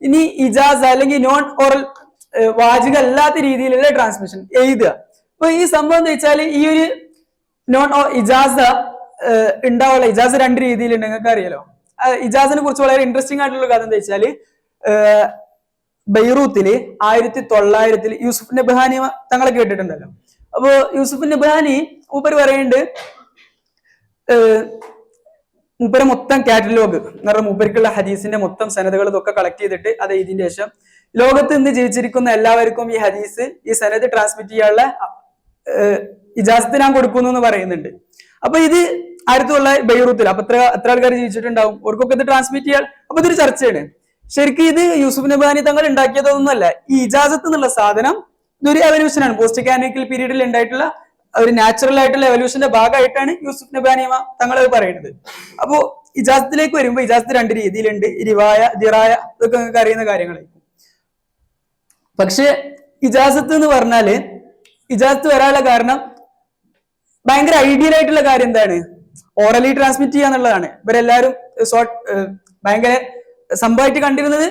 ഇനി ഇജാസ അല്ലെങ്കിൽ non oral വാചിക അല്ലാത്ത രീതിയിലുള്ള ട്രാൻസ്മിഷൻ എഴുതുക. അപ്പൊ ഈ സംഭവം എന്താ വെച്ചാൽ ഈ ഒരു നോൺ ഇജാസ ഉണ്ടാവുള്ള ഇജാസ രണ്ട് രീതിയിലുണ്ട്, നിങ്ങൾക്ക് അറിയാലോ. ഇജാസിനെ കുറിച്ച് വളരെ ഇൻട്രസ്റ്റിംഗ് ആയിട്ടുള്ള കഥ എന്താ വെച്ചാല് ബെയ്റൂത്തില് 1900 യൂസുഫ് നബ്ഹാനി തങ്ങളെ കേട്ടിട്ടുണ്ടല്ലോ. അപ്പോ യൂസുഫ് നബ്ഹാനി മൂപ്പര് പറയുന്നുണ്ട്, മൂപ്പരെ മൊത്തം കാറ്റലോഗ് എന്ന് പറഞ്ഞാൽ മൂപ്പർക്കുള്ള ഹദീസിന്റെ മൊത്തം സനദുകൾ ഇതൊക്കെ കളക്ട് ചെയ്തിട്ട് അത് ഇതിന്റെ ശേഷം ലോകത്ത് നിന്ന് ജീവിച്ചിരിക്കുന്ന എല്ലാവർക്കും ഈ ഹദീസ് ഈ സനദ് ട്രാൻസ്മിറ്റ് ചെയ്യാനുള്ള ഇജാസത്ത് ഞാൻ കൊടുക്കുന്നു എന്ന് പറയുന്നുണ്ട്. അപ്പൊ ഇത് 1900 ബെയ്റൂത്തിൽ അപ്പൊ എത്ര ആൾക്കാർ ജീവിച്ചിട്ടുണ്ടാവും, അവർക്കൊക്കെ ഇത് ട്രാൻസ്മിറ്റ് ചെയ്യാൻ. അപ്പൊ ഇതൊരു ചർച്ചയാണ്. ശരിക്കും ഇത് യൂസുഫ് നബ്ഹാനി തങ്ങൾ ഉണ്ടാക്കിയതൊന്നുമല്ല. ഈ ഇജാസത്ത് എന്നുള്ള സാധനം ഇതൊരു എവല്യൂഷനാണ്. പോസ്റ്റ് കാനോനിക്കൽ പീരീഡിൽ ഉണ്ടായിട്ടുള്ള ഒരു നാച്ചുറൽ ആയിട്ടുള്ള എവല്യൂഷന്റെ ഭാഗമായിട്ടാണ് യൂസുഫ് നബ്ഹാനി തങ്ങൾ പറയുന്നത്. അപ്പോ ഇജാസത്തിലേക്ക് വരുമ്പോൾ ഇജാസത്ത് രണ്ട് രീതിയിലുണ്ട്, റിവായ, ദിറായ, ഇതൊക്കെ നിങ്ങൾക്ക് അറിയുന്ന കാര്യങ്ങളായിരിക്കും. പക്ഷെ ഇജാസത്ത് എന്ന് പറഞ്ഞാല് ഇജാസത്ത് വരാനുള്ള കാരണം ഭയങ്കര ഐഡിയൽ ആയിട്ടുള്ള കാര്യം എന്താണ്, ഓറലി ട്രാൻസ്മിറ്റ് ചെയ്യാന്നുള്ളതാണ്. ഇവരെല്ലാരും ഭയങ്കര സംഭവമായിട്ട് കണ്ടിരുന്നത്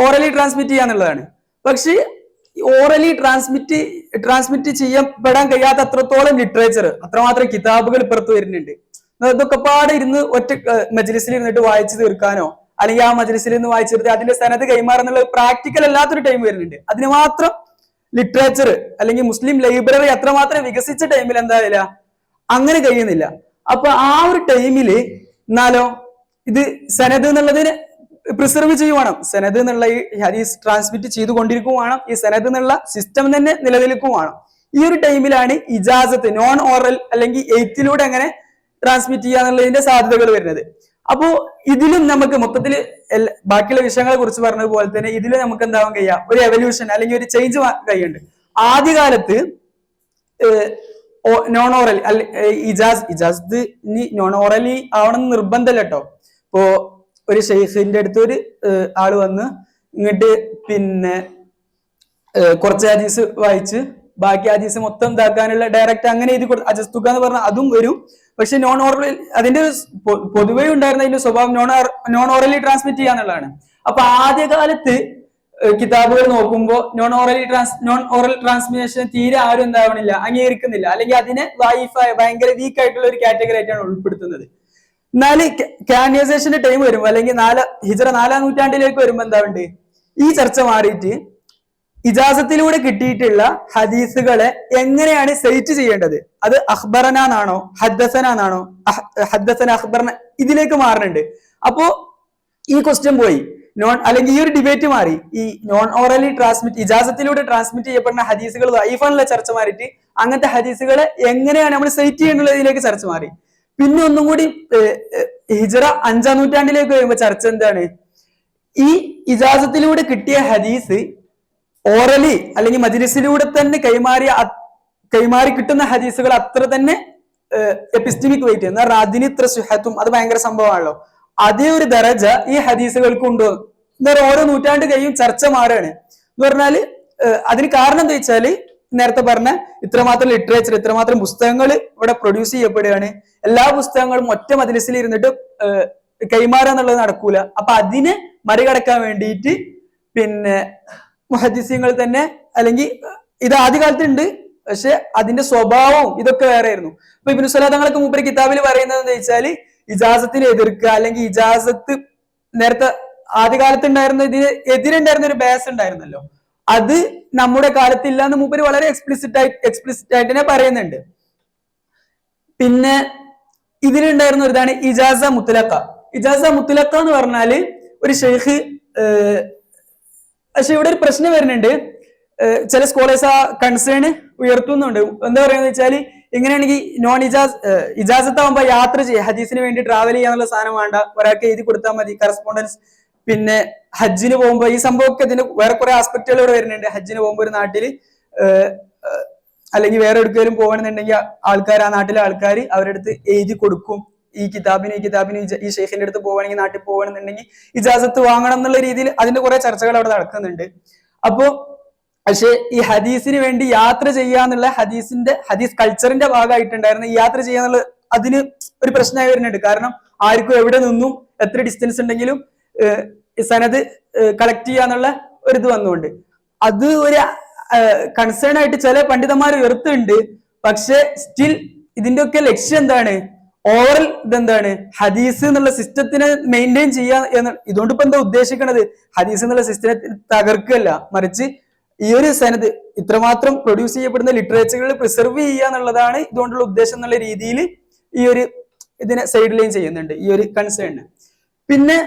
ഓറലി ട്രാൻസ്മിറ്റ് ചെയ്യാന്നുള്ളതാണ്. പക്ഷെ ഓറലി ട്രാൻസ്മിറ്റ് ചെയ്യപ്പെടാൻ കഴിയാത്ത അത്രത്തോളം ലിറ്ററേച്ചർ, അത്രമാത്രം കിതാബുകൾ പുറത്തു വരുന്നുണ്ട്. ഇതൊക്കെ പാടെ ഇരുന്ന് ഒറ്റ മജ്ലിസിൽ ഇരുന്നിട്ട് വായിച്ചു തീർക്കാനോ അല്ലെങ്കിൽ ആ മജ്ലിസിൽ നിന്ന് വായിച്ചു തീർത്ത് അതിന്റെ സനത് കൈമാറുന്നുള്ള പ്രാക്ടിക്കൽ അല്ലാത്തൊരു ടൈം വരുന്നുണ്ട്. അതിന് മാത്രം ലിറ്ററേച്ചർ അല്ലെങ്കിൽ മുസ്ലിം ലൈബ്രറി അത്രമാത്രം വികസിച്ച ടൈമിൽ എന്തായാലും അങ്ങനെ കഴിയുന്നില്ല. അപ്പൊ ആ ഒരു ടൈമില് എന്നാലോ ഇത് സനത് എന്നുള്ളതിന് പ്രിസർവ് ചെയ്യുവാണ്. സനത് എന്നുള്ള ഈ ഹദീസ് ട്രാൻസ്മിറ്റ് ചെയ്തുകൊണ്ടിരിക്കും വേണം. ഈ സനത് എന്നുള്ള സിസ്റ്റം തന്നെ നിലനിൽക്കും വേണം. ഈ ഒരു ടൈമിലാണ് ഇജാസത്ത് നോൺ ഓറൽ അല്ലെങ്കിൽ എയ്ത്തിലൂടെ അങ്ങനെ ട്രാൻസ്മിറ്റ് ചെയ്യാന്നുള്ളതിന്റെ സാധ്യതകൾ വരുന്നത്. അപ്പോ ഇതിലും നമുക്ക് മൊത്തത്തിൽ ബാക്കിയുള്ള വിഷയങ്ങളെ കുറിച്ച് പറഞ്ഞതുപോലെ തന്നെ ഇതിലും നമുക്ക് എന്താവാൻ കഴിയാം, ഒരു എവല്യൂഷൻ അല്ലെങ്കിൽ ഒരു ചേഞ്ച് കഴിയുന്നുണ്ട്. ആദ്യകാലത്ത് നോൺ ഓറൽ ഇജാസത്ത് ഇനി നോൺ ഓറലി ആവണമെന്ന് നിർബന്ധമല്ല കേട്ടോ. ഇപ്പോ ഒരു ഷെയ്ഖിന്റെ അടുത്ത് ഒരു ആള് വന്ന് ഇങ്ങോട്ട് പിന്നെ കുറച്ച് ഹദീസ് വായിച്ച് ബാക്കി ഹദീസ് മൊത്തം ഇതാക്കാനുള്ള ഡയറക്റ്റ് അങ്ങനെ എഴുതി അജസ്തുക്ക എന്ന് പറഞ്ഞാൽ അതും വരും. പക്ഷെ നോൺ ഓറൽ അതിന്റെ പൊതുവേ ഉണ്ടായിരുന്ന അതിന്റെ സ്വഭാവം നോൺ ഓറലി ട്രാൻസ്മിറ്റ് ചെയ്യാന്നുള്ളതാണ്. അപ്പൊ ആദ്യകാലത്ത് കിതാബുകൾ നോക്കുമ്പോൾ നോൺ ഓറൽ ട്രാൻസ്മിഷൻ തീരെ ആരും എന്താവണില്ല, അംഗീകരിക്കുന്നില്ല, അല്ലെങ്കിൽ അതിനെ വൈഫായ ഭയങ്കര വീക്ക് ആയിട്ടുള്ള ഒരു കാറ്റഗറി ആയിട്ടാണ് ഉൾപ്പെടുത്തുന്നത്. എന്നാല് കാനൈസേഷന്റെ ടൈം വരുമ്പോ അല്ലെങ്കിൽ ഹിജ്റ 4-ാം നൂറ്റാണ്ടിലേക്ക് വരുമ്പോ എന്താവുണ്ട്, ഈ ചർച്ച മാറിയിട്ട് ഇജാസത്തിലൂടെ കിട്ടിയിട്ടുള്ള ഹദീസുകളെ എങ്ങനെയാണ് സൈറ്റ് ചെയ്യേണ്ടത്, അത് അഖ്ബറനാണോ ഹദ്ദസനാണോ ഹദ്ദസന അഖ്ബറന ഇതിലേക്ക് മാറുന്നുണ്ട്. അപ്പോ ഈ ക്വസ്റ്റ്യൻ പോയി, അല്ലെങ്കിൽ ഈ ഒരു ഡിബേറ്റ് മാറി. ഈ നോൺ ഓറലി ഇജാസത്തിലൂടെ ട്രാൻസ്മിറ്റ് ചെയ്യപ്പെടുന്ന ഹദീസുകൾ വൈഫാനുള്ള ചർച്ച മാറിയിട്ട് അങ്ങനത്തെ ഹദീസുകളെ എങ്ങനെയാണ് നമ്മൾ സൈറ്റ് ചെയ്യേണ്ടതിലേക്ക് ചർച്ച മാറി. പിന്നെ ഒന്നും കൂടി ഹിജ്റ 5-ാം നൂറ്റാണ്ടിലേക്ക് വരുമ്പോ ചർച്ച എന്താണ്, ഈ ഇജാസത്തിലൂടെ കിട്ടിയ ഹദീസ് ഓറലി അല്ലെങ്കിൽ മജ്ലിസിലൂടെ തന്നെ കൈമാറി കിട്ടുന്ന ഹദീസുകൾ അത്ര തന്നെ എപ്പിസ്റ്റമിക് വെയിറ്റ് എന്ന് പറഞ്ഞാൽ അതിന് ഇത്ര സുഹത്തും അത് ഭയങ്കര സംഭവമാണല്ലോ, അതേ ഒരു ദറജ ഈ ഹദീസുകൾക്ക് ഉണ്ടോ എന്ന് പറഞ്ഞാൽ ഓരോ നൂറ്റാണ്ട് കഴിയും ചർച്ച മാറുകയാണ്. എന്ന് പറഞ്ഞാല് അതിന് കാരണം എന്താ വെച്ചാല് നേരത്തെ പറഞ്ഞ ഇത്രമാത്രം ലിറ്ററേച്ചർ, ഇത്രമാത്രം പുസ്തകങ്ങൾ ഇവിടെ പ്രൊഡ്യൂസ് ചെയ്യപ്പെടുകയാണ്. എല്ലാ പുസ്തകങ്ങളും ഒറ്റ മജ്ലിസിൽ ഇരുന്നിട്ട് കൈമാറുക എന്നുള്ളത് നടക്കൂല. അപ്പൊ അതിനെ മറികടക്കാൻ വേണ്ടിയിട്ട് പിന്നെ മുഹദ്ദിസീങ്ങൾ തന്നെ, അല്ലെങ്കിൽ ഇത് ആദ്യകാലത്ത് ഉണ്ട് പക്ഷെ അതിന്റെ സ്വഭാവവും ഇതൊക്കെ വേറെ ആയിരുന്നു. ഇപ്പൊ ഇബ്നു സലാഹ് തങ്ങളൊക്കെ മൂപ്പര് കിതാബിൽ പറയുന്നത് എന്താ വെച്ചാല് ഇജാസത്തിനെ എതിർക്കുക, അല്ലെങ്കിൽ ഇജാസത്ത് നേരത്തെ ആദ്യകാലത്ത് ഉണ്ടായിരുന്ന ഇതിന് എതിരുണ്ടായിരുന്ന ഒരു ബേസ് ഉണ്ടായിരുന്നല്ലോ, അത് നമ്മുടെ കാലത്തില്ല എന്ന് മൂപ്പര് വളരെ എക്സ്പ്ലിസിറ്റ് ആയിട്ട് തന്നെ പറയുന്നുണ്ട്. പിന്നെ ഇതിലുണ്ടായിരുന്ന ഒരു ഇതാണ് ഇജാസ മുത്തലക്ക. ഇജാസ മുത്തലക്ക എന്ന് പറഞ്ഞാല് ഒരു ഷെയ്ഖ്, പക്ഷെ ഇവിടെ ഒരു പ്രശ്നം വരുന്നുണ്ട്. ചില സ്കോളേഴ്സ് ആ കൺസേൺ ഉയർത്തുന്നുണ്ട്. എന്താ പറയുന്നത് വെച്ചാല് ഇങ്ങനെയാണെങ്കിൽ ഇജാസത്ത് ആവുമ്പോ യാത്ര ചെയ്യുക, ഹദീസിന് വേണ്ടി ട്രാവൽ ചെയ്യാന്നുള്ള സാധനം വേണ്ട, ഒരാൾക്ക് എഴുതി കൊടുത്താൽ മതി, കറസ്പോണ്ടൻസ്. പിന്നെ ഹജ്ജിന് പോകുമ്പോ ഈ സംഭവമൊക്കെ ഇതിന് വേറെ കുറെ ആസ്പെക്ടുകൾ ഇവിടെ വരുന്നുണ്ട്. ഹജ്ജിന് പോകുമ്പോ ഒരു നാട്ടില് അല്ലെങ്കിൽ വേറെ എവിടേക്കെങ്കിലും പോകണമെന്നുണ്ടെങ്കിൽ ആൾക്കാർ, ആ നാട്ടിലെ ആൾക്കാർ അവരുടെ അടുത്ത് എഴുതി കൊടുക്കും, ഈ കിതാബിന് ഈ ഷെയ്ഖിന്റെ അടുത്ത് പോവുകയാണെങ്കിൽ, നാട്ടിൽ പോകണമെന്നുണ്ടെങ്കിൽ ഇജാസത്ത് വാങ്ങണം എന്നുള്ള രീതിയിൽ അതിന്റെ കുറെ ചർച്ചകൾ അവിടെ നടക്കുന്നുണ്ട്. അപ്പോ പക്ഷെ ഈ ഹദീസിന് വേണ്ടി യാത്ര ചെയ്യാന്നുള്ള ഹദീസ് കൾച്ചറിന്റെ ഭാഗമായിട്ടുണ്ടായിരുന്ന ഈ യാത്ര ചെയ്യാന്നുള്ള അതിന് ഒരു പ്രശ്നമായി വരുന്നുണ്ട്. കാരണം ആർക്കും എവിടെ നിന്നും എത്ര ഡിസ്റ്റൻസ് ഉണ്ടെങ്കിലും സനത് കളക്ട് ചെയ്യാന്നുള്ള ഒരു ഇത് വന്നുകൊണ്ട് അത് ഒരു കൺസേൺ ആയിട്ട് ചില പണ്ഡിതന്മാർ ഉയർത്തുന്നുണ്ട്. പക്ഷെ സ്റ്റിൽ ഇതിന്റെ ഒക്കെ ലക്ഷ്യം എന്താണ്? ഓവറൽ ഇതെന്താണ്? ഹദീസ് എന്നുള്ള സിസ്റ്റത്തിനെ മെയിൻറ്റെയിൻ ചെയ്യുക എന്ന്. ഇതുകൊണ്ട് ഇപ്പൊ എന്താ ഉദ്ദേശിക്കണത്? ഹദീസ് എന്നുള്ള സിസ്റ്റത്തെ തകർക്കല്ല, മറിച്ച് ഈ ഒരു സനത് ഇത്രമാത്രം പ്രൊഡ്യൂസ് ചെയ്യപ്പെടുന്ന ലിറ്ററേച്ചറുകൾ പ്രിസർവ് ചെയ്യുക എന്നുള്ളതാണ് ഇതുകൊണ്ടുള്ള ഉദ്ദേശം എന്നുള്ള രീതിയിൽ ഈ ഒരു ഇതിനെ സൈഡ് ലൈൻ ചെയ്യുന്നുണ്ട് ഈ ഒരു കൺസേണിന്. പിന്നെ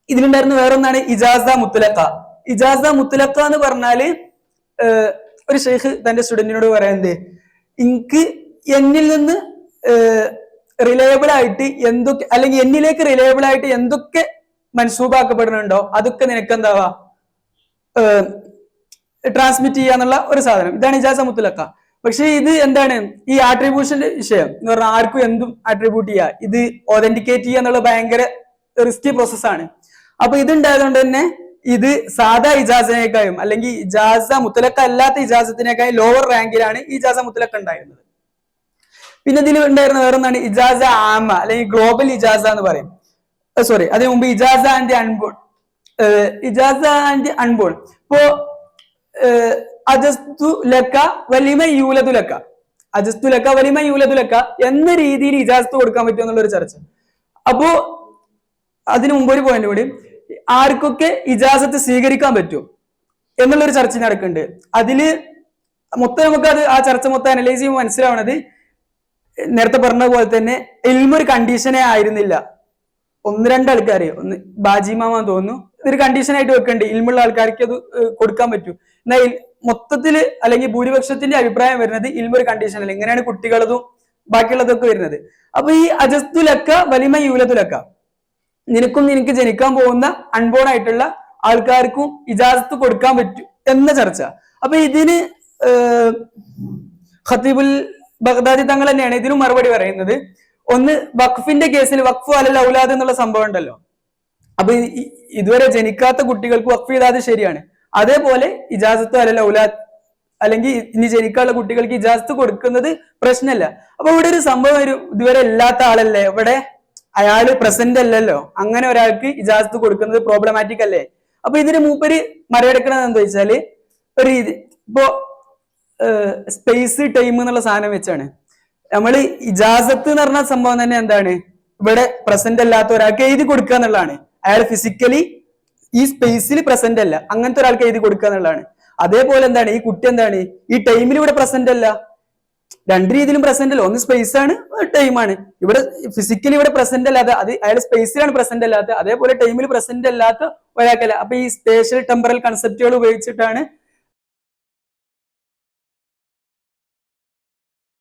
ഇതിലുണ്ടായിരുന്ന വേറൊന്നാണ് ഇജാസ മുത്തലക്ക. ഇജാസ മുത്തലക്ക എന്ന് പറഞ്ഞാല് ഒരു ഷെയ്ഖ് തന്റെ സ്റ്റുഡന്റിനോട് പറയുന്നത്, എനിക്ക് എന്നിൽ നിന്ന് റിലയബിൾ ആയിട്ട് എന്തൊക്കെ, അല്ലെങ്കിൽ എന്നിലേക്ക് റിലയബിൾ ആയിട്ട് എന്തൊക്കെ മൻസൂബാക്കപ്പെടുന്നുണ്ടോ അതൊക്കെ നിനക്ക് എന്താവാ ട്രാൻസ്മിറ്റ് ചെയ്യാന്നുള്ള ഒരു സാധനം. ഇതാണ് ഇജാസ മുത്തലക്ക. പക്ഷെ ഇത് എന്താണ്? ഈ ആട്രിബ്യൂഷന്റെ വിഷയം എന്ന് പറഞ്ഞാൽ ആർക്കും എന്തും ആട്രിബ്യൂട്ട് ചെയ്യുക, ഇത് ഒതന്റിക്കേറ്റ് ചെയ്യുക എന്നുള്ള ഭയങ്കര റിസ്കി പ്രോസസ്സാണ്. അപ്പൊ ഇതുണ്ടായതുകൊണ്ട് തന്നെ ഇത് സാധാ ഇജാസിനേക്കാളും അല്ലെങ്കിൽ ഇജാസ മുത്തലക്ക അല്ലാത്ത ഇജാസത്തിനേക്കാളും ലോവർ റാങ്കിലാണ് ഈ ഇജാസ മുത്തലക്ക ഉണ്ടായിരുന്നത്. പിന്നെ ഇതിൽ ഉണ്ടായിരുന്ന വേറൊന്നാണ് ഇജാസ ആമ അല്ലെങ്കിൽ ഗ്ലോബൽ ഇജാസ എന്ന് പറയും. സോറി, അതിനു മുമ്പ് ഇജാസ ആൻഡ് അൺബോൺ. ഇജാസ ആൻഡ് അൺബോൺ ഇപ്പോ അജസ്തു ലക്ക വലിമ യൂലതു ലക്ക, അജസ്തു ലക്ക വലിമ യൂലതു ലക്ക എന്ന രീതിയിൽ ഇജാസത്ത് കൊടുക്കാൻ പറ്റും എന്നുള്ളൊരു ചർച്ച. അപ്പോ അതിനു മുമ്പ് ഒരു പോയിന്റ് കൂടി, ആർക്കൊക്കെ ഇജാസത്ത് സ്വീകരിക്കാൻ പറ്റും എന്നുള്ളൊരു ചർച്ച നടക്കുന്നുണ്ട്. അതില് മൊത്തം നമുക്ക് ആ ചർച്ച മൊത്തം അനലൈസ് ചെയ്യുമ്പോൾ മനസ്സിലാവണത് നേരത്തെ പറഞ്ഞ പോലെ തന്നെ ഇൽമൊരു കണ്ടീഷനെ ആയിരുന്നില്ല. ഒന്ന് രണ്ട് ആൾക്കാര്, ഒന്ന് ബാജിമാമാന്ന് തോന്നുന്നു, ഇതൊരു കണ്ടീഷനായിട്ട് വെക്കണ്ട് ഇൽമുള്ള ആൾക്കാർക്ക് അത് കൊടുക്കാൻ പറ്റും. എന്നാൽ മൊത്തത്തില് അല്ലെങ്കിൽ ഭൂരിപക്ഷത്തിന്റെ അഭിപ്രായം വരുന്നത് ഇൽമൊരു കണ്ടീഷൻ അല്ല, ഇങ്ങനെയാണ് കുട്ടികളതും ബാക്കിയുള്ളതൊക്കെ വരുന്നത്. അപ്പൊ ഈ അജസ്തുലക്ക വലിമ യൂലതുലക്ക, നിനക്കും നിനക്ക് ജനിക്കാൻ പോകുന്ന അൺബോൺ ആയിട്ടുള്ള ആൾക്കാർക്കും ഇജാസത്ത് കൊടുക്കാൻ പറ്റും എന്ന ചർച്ച. അപ്പൊ ഇതിന് ഖത്തീബുൽ ബഗ്ദാദി തങ്ങൾ തന്നെയാണ് ഇതിനും മറുപടി പറയുന്നത്. ഒന്ന്, വഖഫിന്റെ കേസിൽ വഖഫ് അലൽ ഔലാദ് എന്നുള്ള സംഭവം ഉണ്ടല്ലോ. അപ്പൊ ഇതുവരെ ജനിക്കാത്ത കുട്ടികൾക്ക് വഖഫ് ചെയ്താൽ ശരിയാണ്. അതേപോലെ ഇജാസത്ത് അലൽ ഔലാദ് അല്ലെങ്കിൽ ഇനി ജനിക്കാനുള്ള കുട്ടികൾക്ക് ഇജാസത്ത് കൊടുക്കുന്നത് പ്രശ്നമല്ല. അപ്പൊ ഇവിടെ ഒരു സംഭവം, ഒരു ഇതുവരെ ഇല്ലാത്ത ആളല്ലേ, ഇവിടെ അയാള് പ്രസന്റ് അല്ലല്ലോ, അങ്ങനെ ഒരാൾക്ക് ഇജാസത്ത് കൊടുക്കുന്നത് പ്രോബ്ലമാറ്റിക് അല്ലേ? അപ്പൊ ഇതിന് മൂപ്പര് മറികടക്കണത് എന്താ വെച്ചാല്, ഒരു ഇപ്പോ സ്പേസ് ടൈം എന്നുള്ള സാധനം വെച്ചാണ് നമ്മൾ ഇജാസത്ത് എന്ന് പറഞ്ഞ സംഭവം തന്നെ എന്താണ്, ഇവിടെ പ്രസന്റ് അല്ലാത്ത ഒരാൾക്ക് എഴുതി കൊടുക്കുക എന്നുള്ളതാണ്. അയാൾ ഫിസിക്കലി ഈ സ്പേസിൽ പ്രസന്റ് അല്ല, അങ്ങനത്തെ ഒരാൾക്ക് എഴുതി കൊടുക്കുക എന്നുള്ളതാണ്. അതേപോലെ എന്താണ്, ഈ കുട്ടി എന്താണ് ഈ ടൈമിൽ ഇവിടെ പ്രസന്റ് അല്ല, രണ്ട് രീതിയിലും പ്രസന്റ് അല്ല, ഒന്ന് സ്പേസ് ആണ് ടൈമാണ്. ഇവിടെ ഫിസിക്കലി ഇവിടെ പ്രസന്റ് അല്ലാതെ, അത് അയാൾ സ്പേസിലാണ് പ്രസന്റ് അല്ലാത്ത, അതേപോലെ ടൈമിൽ പ്രസന്റ് അല്ലാത്ത ഒരാൾക്കല്ല. അപ്പൊ ഈ സ്പേഷ്യൽ ടെമ്പറൽ കൺസെപ്റ്റുകൾ ഉപയോഗിച്ചിട്ടാണ്